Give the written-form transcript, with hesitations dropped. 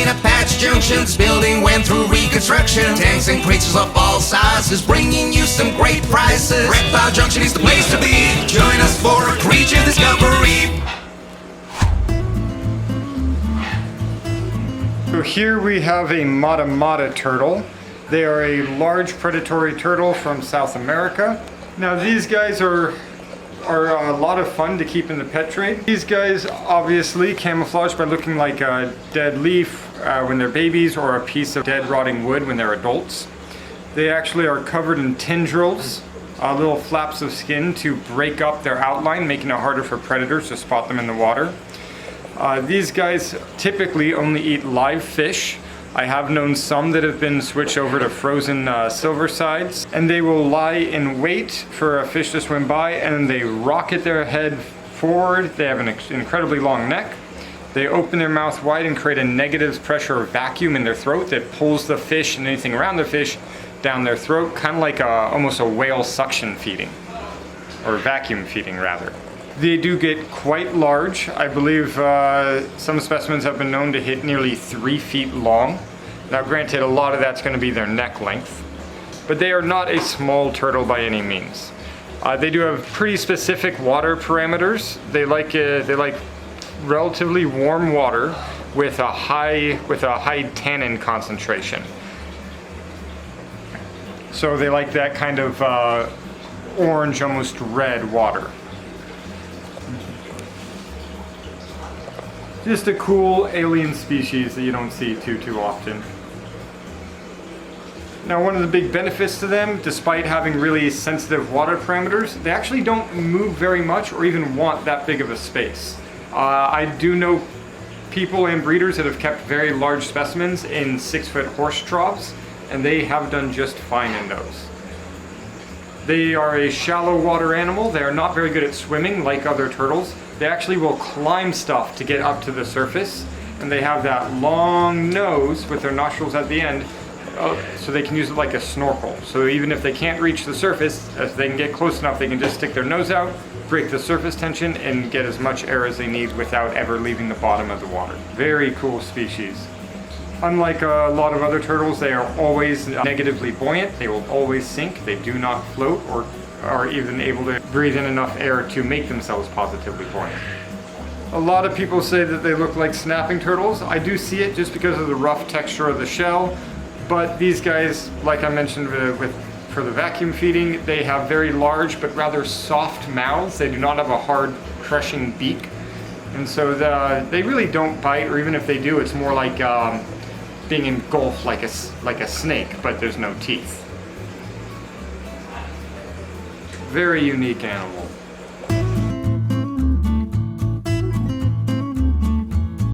in Apache Junction's building went through reconstruction. Tanks and creatures of all sizes, bringing you some great prices. Reptile Junction is the place to be. Join us for a creature discovery. So here we have a Mata turtle. They are a large predatory turtle from South America. Now these guys are a lot of fun to keep in the pet trade. These guys obviously camouflage by looking like a dead leaf when they're babies, or a piece of dead rotting wood when they're adults. They actually are covered in tendrils, little flaps of skin to break up their outline, making it harder for predators to spot them in the water. These guys typically only eat live fish. I have known some that have been switched over to frozen silver sides, and they will lie in wait for a fish to swim by, and then they rocket their head forward. They have an incredibly long neck. They open their mouth wide and create a negative pressure vacuum in their throat that pulls the fish and anything around the fish down their throat, kind of like almost a whale suction feeding, or vacuum feeding rather. They do get quite large. I believe some specimens have been known to hit nearly 3 feet long. Now granted, a lot of that's going to be their neck length, but they are not a small turtle by any means. They do have pretty specific water parameters. They like relatively warm water with a high tannin concentration. So they like that kind of orange, almost red water. Just a cool alien species that you don't see too often. Now, one of the big benefits to them, despite having really sensitive water parameters, they actually don't move very much or even want that big of a space. I do know people and breeders that have kept very large specimens in 6-foot horse troughs, and they have done just fine in those. They are a shallow water animal. They are not very good at swimming like other turtles. They actually will climb stuff to get up to the surface, and they have that long nose with their nostrils at the end, so they can use it like a snorkel. So even if they can't reach the surface, if they can get close enough, they can just stick their nose out, break the surface tension, and get as much air as they need without ever leaving the bottom of the water. Very cool species. Unlike a lot of other turtles, they are always negatively buoyant. They will always sink. They do not float or are even able to breathe in enough air to make themselves positively buoyant. A lot of people say that they look like snapping turtles. I do see it just because of the rough texture of the shell, but these guys, like I mentioned for the vacuum feeding, they have very large but rather soft mouths. They do not have a hard, crushing beak, and so they really don't bite, or even if they do, it's more like being engulfed like a snake, but there's no teeth. Very unique animal.